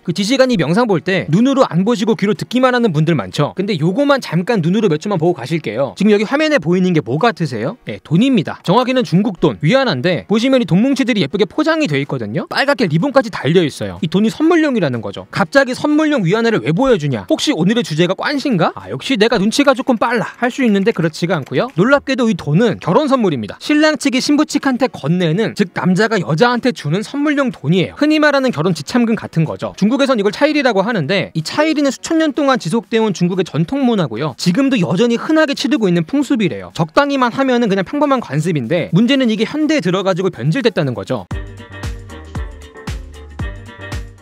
그 뒷시간이 영상 볼 때 눈으로 안 보시고 귀로 듣기만 하는 분들 많죠. 근데 요거만 잠깐 눈으로 몇 초만 보고 가실게요. 지금 여기 화면에 보이는 게 뭐 같으세요? 네, 돈입니다. 정확히는 중국 돈. 위안화인데 보시면 이 돈뭉치들이 예쁘게 포장이 돼 있거든요. 빨갛게 리본까지 달려 있어요. 이 돈이 선물용이라는 거죠. 갑자기 선물용 위안화를 왜 보여주냐? 혹시 오늘의 주제가 꽌신가? 역시 내가 눈치가 조금 빨라 할 수 있는데 그렇지가 않고요. 놀랍게도 이 돈은 결혼 선물입니다. 신랑 측이 신부 측한테 건네는, 즉 남자가 여자한테 주는 선물용 돈이에요. 흔히 말하는 결혼 지참금 같은 거죠. 중국에선 이걸 차일이라고 하는데, 이 차일이는 수천 년 동안 지속되어 온 중국의 전통 문화고요. 지금도 여전히 흔하게 치르고 있는 풍습이래요. 적당히만 하면은 그냥 평범한 관습인데, 문제는 이게 현대에 들어가지고 변질됐다는 거죠.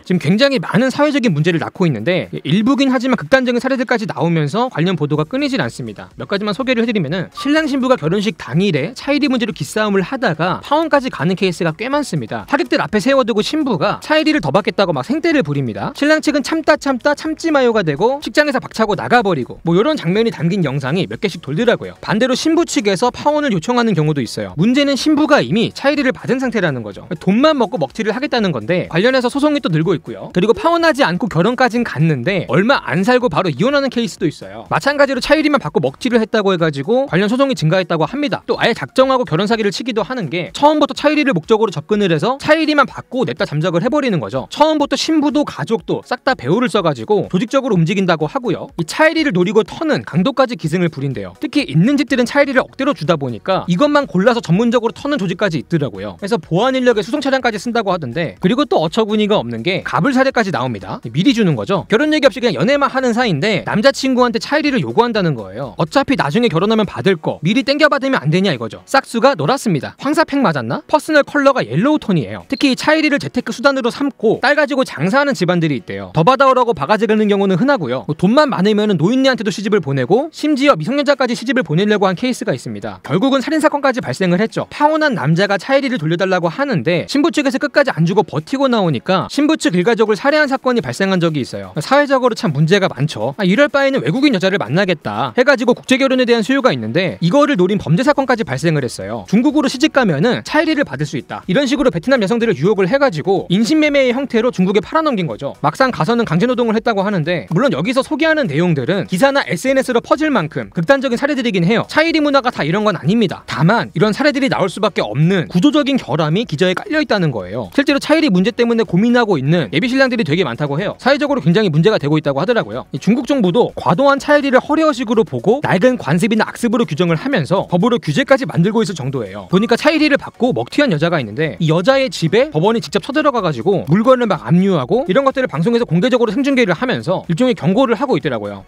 지금 굉장히 많은 사회적인 문제를 낳고 있는데, 일부긴 하지만 극단적인 사례들까지 나오면서 관련 보도가 끊이질 않습니다. 몇 가지만 소개를 해드리면은, 신랑 신부가 결혼식 당일에 차일이 문제로 기싸움을 하다가 파혼까지 가는 케이스가 꽤 많습니다. 하객들 앞에 세워두고 신부가 차일이를 더 받겠다고 막 생떼를 부립니다. 신랑 측은 참다 참지 마요가 되고 식장에서 박차고 나가버리고, 뭐 이런 장면이 담긴 영상이 몇 개씩 돌더라고요. 반대로 신부 측에서 파혼을 요청하는 경우도 있어요. 문제는 신부가 이미 차일이를 받은 상태라는 거죠. 돈만 먹고 먹튀를 하겠다는 건데, 관련해서 소송이 또 늘고 있고요. 그리고 파혼하지 않고 결혼까진 갔는데 얼마 안 살고 바로 이혼하는 케이스도 있어요. 마찬가지로 차일이만 받고 먹튀를 했다고 해가지고 관련 소송이 증가했다고 합니다. 또 아예 작정하고 결혼 사기를 치기도 하는 게, 처음부터 차일이를 목적으로 접근을 해서 차일이만 받고 냈다 잠적을 해버리는 거죠. 처음부터 신부도 가족도 싹 다 배우를 써가지고 조직적으로 움직인다고 하고요. 이 차일이를 노리고 터는 강도까지 기승을 부린대요. 특히 있는 집들은 차일이를 억대로 주다 보니까 이것만 골라서 전문적으로 터는 조직까지 있더라고요. 그래서 보안 인력에 수송 차량까지 쓴다고 하던데, 그리고 또 어처구니가 없는 게 갑을 사례까지 나옵니다. 미리 주는 거죠. 결혼 얘기 없이 그냥 연애만 하는 사이인데 남자친구한테 차일이를 요구한다는 거예요. 어차피 나중에 결혼하면 받을 거 미리 땡겨받으면 안 되냐 이거죠. 싹수가 노랗습니다. 황사팩 맞았나? 퍼스널 컬러가 옐로우 톤이에요. 특히 차일이를 재테크 수단으로 삼고 딸 가지고 장사하는 집안들이 있대요. 더 받아오라고 바가지 긁는 경우는 흔하고요. 돈만 많으면 노인네한테도 시집을 보내고, 심지어 미성년자까지 시집을 보내려고 한 케이스가 있습니다. 결국은 살인사건까지 발생을 했죠. 파혼한 남자가 차일이를 돌려달라고 하는데 신부 측에서 끝까지 안 주고 버티고 나오니까 신부 측 일가족을 살해한 사건이 발생한 적이 있어요. 사회적으로 참 문제가 많죠. 이럴 바에는 외국인 여자를 만나겠다 해가지고 국제결혼에 대한 수요가 있는데, 이거를 노린 범죄 사건까지 발생을 했어요. 중국으로 시집 가면은 차일이를 받을 수 있다, 이런 식으로 베트남 여성들을 유혹을 해가지고 인신매매의 형태로 중국에 팔아넘긴 거죠. 막상 가서는 강제노동을 했다고 하는데, 물론 여기서 소개하는 내용들은 기사나 SNS로 퍼질 만큼 극단적인 사례들이긴 해요. 차일이 문화가 다 이런 건 아닙니다. 다만 이런 사례들이 나올 수밖에 없는 구조적인 결함이 기저에 깔려있다는 거예요. 실제로 차일이 문제 때문에 고민하고 있는 예비 신랑들이 되게 많다고 해요. 사회적으로 굉장히 문제가 되고 있다고 하더라고요. 중국 정부도 과도한 차일이를 허례허식으로 보고 낡은 관습이나 악습으로 규정을 하면서 법으로 규제까지 만들고 있을 정도예요. 보니까 차일이를 받고 먹튀한 여자가 있는데, 이 여자의 집에 법원이 직접 쳐들어가가지고 물건을 막 압류하고 이런 것들을 방송에서 공개적으로 생중계를 하면서 일종의 경고를 하고 있더라고요.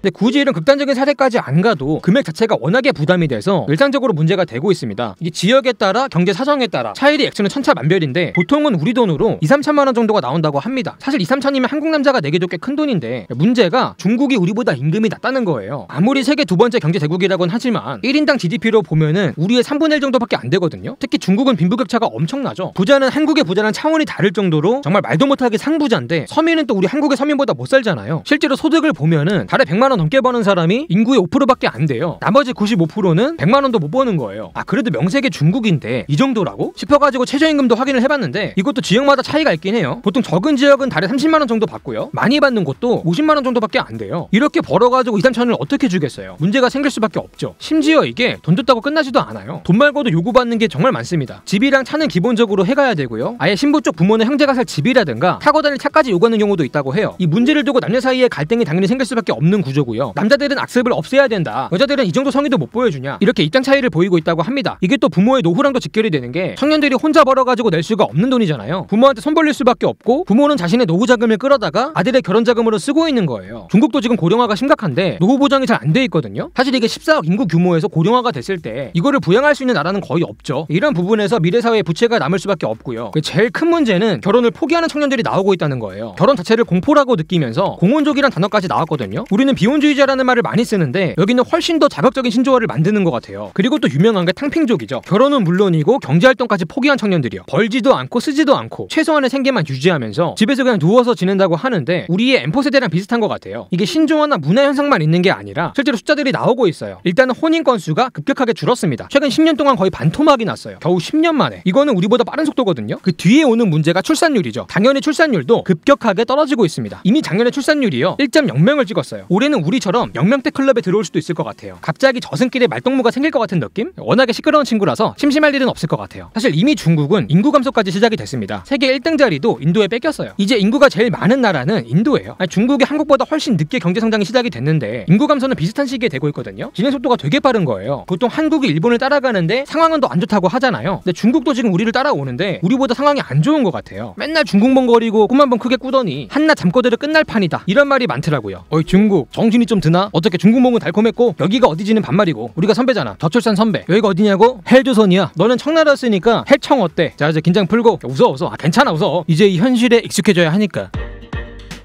근데 굳이 이런 극단적인 사례까지 안 가도 금액 자체가 워낙에 부담이 돼서 일상적으로 문제가 되고 있습니다. 이게 지역에 따라, 경제 사정에 따라 차일이 액수는 천차만별인데, 보통은 우리 돈으로 2~3천만 원 정도가 나온다고 합니다. 사실 2~3천이면 한국 남자가 내기도 꽤 큰 돈인데, 문제가 중국이 우리보다 임금이 낮다는 거예요. 아무리 세계 두 번째 경제 대국이라고는 하지만 1인당 GDP로 보면은 우리의 3분의 1 정도밖에 안 되거든요. 특히 중국은 빈부격차가 엄청나죠. 부자는 한국의 부자랑 차원이 다를 정도로 정말 말도 못하게 상부자인데, 서민은 또 우리 한국의 서민보다 못 살잖아요. 실제로 소득을 보면은 달에 100만 원 넘게 버는 사람이 인구의 5%밖에 안 돼요. 나머지 95%는 100만 원도 못 버는 거예요. 그래도 명색의 중국인데 이 정도라고? 싶어가지고 최저임금도 확인을 해봤는데, 이것도 지역마다 차이가 있긴 해요. 보통 적은 지역은 달에 30만 원 정도 받고요, 많이 받는 곳도 50만 원 정도밖에 안 돼요. 이렇게 벌어가지고 2~3천을 어떻게 주겠어요? 문제가 생길 수밖에 없죠. 심지어 이게 돈 줬다고 끝나지도 않아요. 돈 말고도 요구받는 게 정말 많습니다. 집이랑 차는 기본적으로 해가야 되고요, 아예 신부 쪽 부모는 형제가 살 집이라든가 타고 다닐 차까지 요구하는 경우도 있다고 해요. 이 문제를 두고 남녀 사이에 갈등이 당연히 생길 수밖에 없는 구조고요. 남자들은 악습을 없애야 된다, 여자들은 이 정도 성의도 못 보여주냐, 이렇게 입장 차이를 보이고 있다고 합니다. 이게 또 부모의 노후랑도 직결이 되는 게, 청년들이 혼자 벌어가지고 낼 수가 없는 돈이잖아요. 부모한테 손 벌릴 수밖에 없고, 부모는 자신의 노후 자금을 끌어다가 아들의 결혼 자금으로 쓰고 있는 거예요. 중국도 지금 고령화가 심각한데 노후 보장이 잘 안 돼 있거든요. 사실 이게 14억 인구 규모에서 고령화가 됐을 때 이거를 부양할 수 있는 나라는 거의 없죠. 이런 부분에서 미래 사회에 부채가 남을 수밖에 없고요. 제일 큰 문제는 결혼을 포기하는 청년들이 나오고 있다는 거예요. 결혼 자체를 공포라고 느끼면서 공혼족이란 단어까지 나왔거든요. 우리는 비혼주의자라는 말을 많이 쓰는데 여기는 훨씬 더 자극적인 신조어를 만드는 것 같아요. 그리고 또 유명한 게 탕핑족이죠. 결혼은 물론이고 경제활동까지 포기한 청년들이요. 벌지도 않고 쓰지도 않고 최소한의 생계만 유지하면서 집에서 그냥 누워서 지낸다고 하는데 우리의 엠포세대랑 비슷한 것 같아요. 이게 신조어나 문화 현상만 있는 게 아니라 실제로 숫자들이 나오고 있어요. 일단은 혼인 건수가 급격하게 줄었습니다. 최근 10년 동안 거의 반토막이 났어요. 겨우 10년 만에. 이거는 우리보다 빠른 속도거든요. 그 뒤에 오는 문제가 출산율이죠. 당연히 출산율도 급격하게 떨어지고 있습니다. 이미 작년에 출산율이요 1.0명을 찍었어요. 올해는 우리처럼 0명대 클럽에 들어올 수도 있을 것 같아요. 갑자기 저승길에 말동무가 생길 것 같은 느낌? 워낙에 시끄러운 친구라서 심심할 일은 없을 것 같아요. 사실 이미 중국은 인구 감소까지 시작이 됐습니다. 세계 1등 자리도 인도에 뺏겼어요. 이제 인구가 제일 많은 나라는 인도예요. 중국이 한국보다 훨씬 늦게 경제 성장이 시작이 됐는데 인구 감소는 비슷한 시기에 되고 있거든요. 진행 속도가 되게 빠른 거예요. 보통 한국이 일본을 따라가는데 상황은 더 안 좋다고 하잖아요. 근데 중국도 지금 우리를 따라오는데 우리보다 상황이 안 좋은 것 같아요. 맨날 중국몽거리고 꿈 한 번 크게 꾸더니 한낱 잠꼬대로 끝날 판이다 이런 말이 많더라고요. 어이 중국 정신이 좀 드나? 어떻게 중국몽은 달콤했고 여기가 어디지는 반말이고 우리가 선배잖아. 저출산 선배. 여기가 어디냐고? 헬조선이야. 너는 청나라였으니까 헬청 어때? 자 이제 긴장 풀고 웃어. 괜찮아 웃어. 이제 이 현실에 익숙해져야 하니까.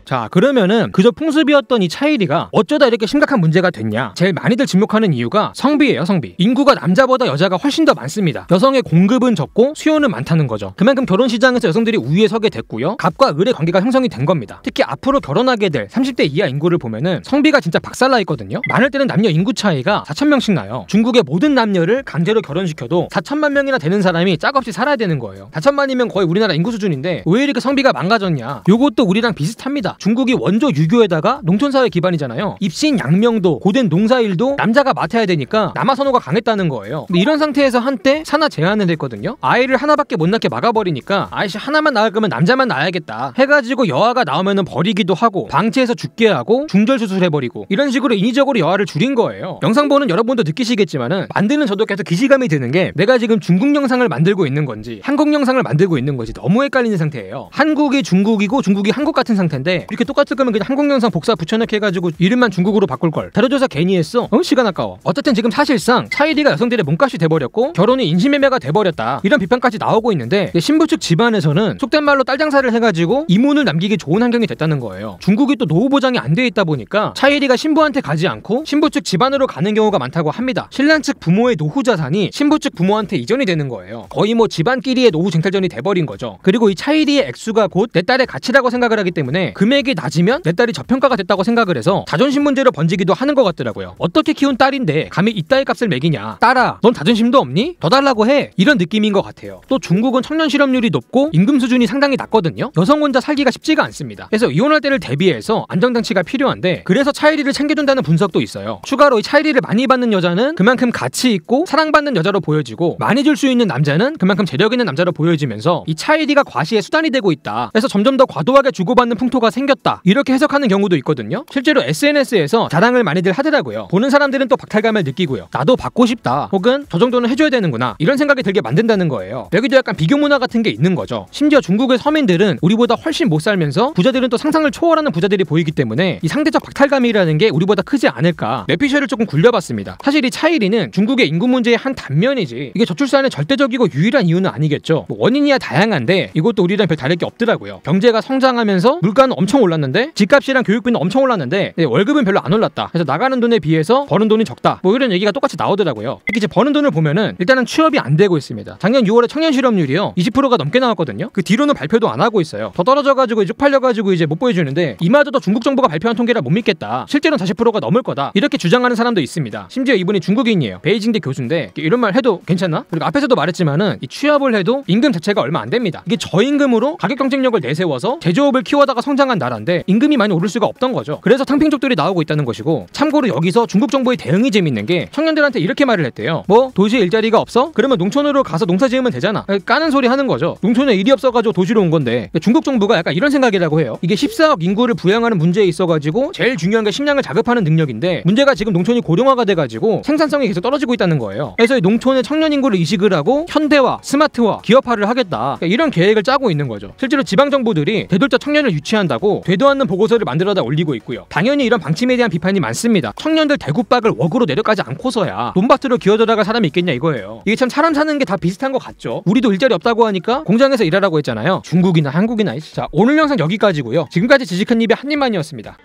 자 그러면은 그저 풍습이었던 이 차이리가 어쩌다 이렇게 심각한 문제가 됐냐. 제일 많이들 지목하는 이유가 성비예요. 성비. 인구가 남자보다 여자가 훨씬 더 많습니다. 여성의 공급은 적고 수요는 많다는 거죠. 그만큼 결혼시장에서 여성들이 우위에 서게 됐고요. 갑과 을의 관계가 형성이 된 겁니다. 특히 앞으로 결혼하게 될 30대 이하 인구를 보면은 성비가 진짜 박살나 있거든요. 많을 때는 남녀 인구 차이가 4,000명씩 나요. 중국의 모든 남녀를 강제로 결혼시켜도 4천만 명이나 되는 사람이 짝없이 살아야 되는 거예요. 4천만이면 거의 우리나라 인구 수준인데 왜 이렇게 성비가 망가졌냐. 요것도 우리랑 비슷합니다. 중국이 원조 유교에다가 농촌사회 기반이잖아요. 입신 양명도 고된 농사일도 남자가 맡아야 되니까 남아 선호가 강했다는 거예요. 근데 이런 상태에서 한때 산하 제한을 했거든요. 아이를 하나밖에 못 낳게 막아버리니까 아이씨 하나만 낳을 거면 남자만 낳아야겠다 해가지고 여아가 나오면은 버리기도 하고 방치해서 죽게 하고 중절 수술해버리고 이런 식으로 인위적으로 여아를 줄인 거예요. 영상 보는 여러분도 느끼시겠지만은 만드는 저도 계속 기시감이 드는 게 내가 지금 중국 영상을 만들고 있는 건지 한국 영상을 만들고 있는 건지 너무 헷갈리는 상태예요. 한국이 중국이고 중국이 한국 같은 상태인데 이렇게 똑같을 거면 그냥 한국 영상 복사 붙여넣기 해가지고 이름만 중국으로 바꿀걸. 자료조사 괜히 했어? 시간 아까워. 어쨌든 지금 사실상 차이리가 여성들의 몸값이 돼버렸고 결혼이 인신매매가 돼버렸다 이런 비판까지 나오고 있는데 신부 측 집안에서는 속된 말로 딸 장사를 해가지고 이문을 남기기 좋은 환경이 됐다는 거예요. 중국이 또 노후 보장이 안 돼 있다 보니까 차이리가 신부한테 가지 않고 신부 측 집안으로 가는 경우가 많다고 합니다. 신랑 측 부모의 노후 자산이 신부 측 부모한테 이전이 되는 거예요. 거의 뭐 집안끼리의 노후 쟁탈전이 돼버린 거죠. 그리고 이 차이리의 액수가 곧 내 딸의 가치라고 생각을 하기 때문에 금액이 낮으면 내 딸이 저평가가 됐다고 생각을 해서 자존심 문제로 번지기도 하는 것 같더라고요. 어떻게 키운 딸인데 감히 이따위 값을 매기냐. 딸아 넌 자존심도 없니? 더 달라고 해. 이런 느낌인 것 같아요. 또 중국은 청년 실업률이 높고 임금 수준이 상당히 낮거든요. 여성 혼자 살기가 쉽지가 않습니다. 그래서 이혼할 때를 대비해서 안정장치가 필요한데 그래서 차이리를 챙겨준다는 분석도 있어요. 추가로 이 차이리를 많이 받는 여자는 그만큼 가치 있고 사랑받는 여자로 보여지고 많이 줄 수 있는 남자는 그만큼 재력 있는 남자로 보여지면서 이 차이리가 과시의 수단이 되고 있다. 그래서 점점 더 과도하게 주고받는 풍토가 생겼다. 이렇게 해석하는 경우도 있거든요. 실제로 SNS에서 자랑을 많이들 하더라고요. 보는 사람들은 또 박탈감을 느끼고요. 나도 받고 싶다. 혹은 저 정도는 해줘야 되는구나. 이런 생각이 들게 만든다는 거예요. 여기도 약간 비교 문화 같은 게 있는 거죠. 심지어 중국의 서민들은 우리보다 훨씬 못 살면서 부자들은 또 상상을 초월하는 부자들이 보이기 때문에 이 상대적 박탈감이라는 게 우리보다 크지 않을까. 매피셜을 조금 굴려봤습니다. 사실 이 차이리는 중국의 인구 문제의 한 단면이지 이게 저출산의 절대적이고 유일한 이유는 아니겠죠. 원인이야 다양한데 이것도 우리랑 별 다를 게 없더라고요. 경제가 성장하면서 물가는 엄청 올랐는데 집값이랑 교육비는 엄청 올랐는데 월급은 별로 안 올랐다. 그래서 나가는 돈에 비해서 버는 돈이 적다. 뭐 이런 얘기가 똑같이 나오더라고요. 특히 이제 버는 돈을 보면은 일단은 취업이 안 되고 있습니다. 작년 6월에 청년 실업률이요 20%가 넘게 나왔거든요. 그 뒤로는 발표도 안 하고 있어요. 더 떨어져가지고 쪽팔려가지고 이제 못 보여주는데 이마저도 중국 정부가 발표한 통계라 못 믿겠다. 실제로는 40%가 넘을 거다. 이렇게 주장하는 사람도 있습니다. 심지어 이분이 중국인이에요. 베이징대 교수인데 이런 말 해도 괜찮나? 그리고 앞에서도 말했지만은 이 취업을 해도 임금 자체가 얼마 안 됩니다. 이게 저임금으로 가격 경쟁력을 내세워서 제조업을 키워다가 성장한 나라인데 임금이 많이 오를 수가 없던 거죠. 그래서 탕핑족들이 나오고 있다는 것이고 참고로 여기서 중국 정부의 대응이 재밌는 게 청년들한테 이렇게 말을 했대요. 뭐 도시에 일자리가 없어? 그러면 농촌으로 가서 농사 지으면 되잖아. 까는 소리 하는 거죠. 농촌에 일이 없어가지고 도시로 온 건데 중국 정부가 약간 이런 생각이라고 해요. 이게 14억 인구를 부양하는 문제에 있어가지고 제일 중요한 게 식량을 자급하는 능력인데 문제가 지금 농촌이 고령화가 돼가지고 생산성이 계속 떨어지고 있다는 거예요. 그래서 이 농촌의 청년 인구를 이식을 하고 현대화, 스마트화, 기업화를 하겠다. 그러니까 이런 계획을 짜고 있는 거죠. 실제로 지방 정부들이 되돌자 청년을 유치한다고 되도 않는 보고서를 만들어다 올리고 있고요. 당연히 이런 방침에 대한 비판이 많습니다. 청년들 대구박을 웍으로 내려가지 않고서야 논밭으로 기어들어갈 사람이 있겠냐 이거예요. 이게 참 사람 사는 게 다 비슷한 것 같죠. 우리도 일자리 없다고 하니까 공장에서 일하라고 했잖아요. 중국이나 한국이나. 자 오늘 영상 여기까지고요. 지금까지 지식한 입의 한입만이었습니다.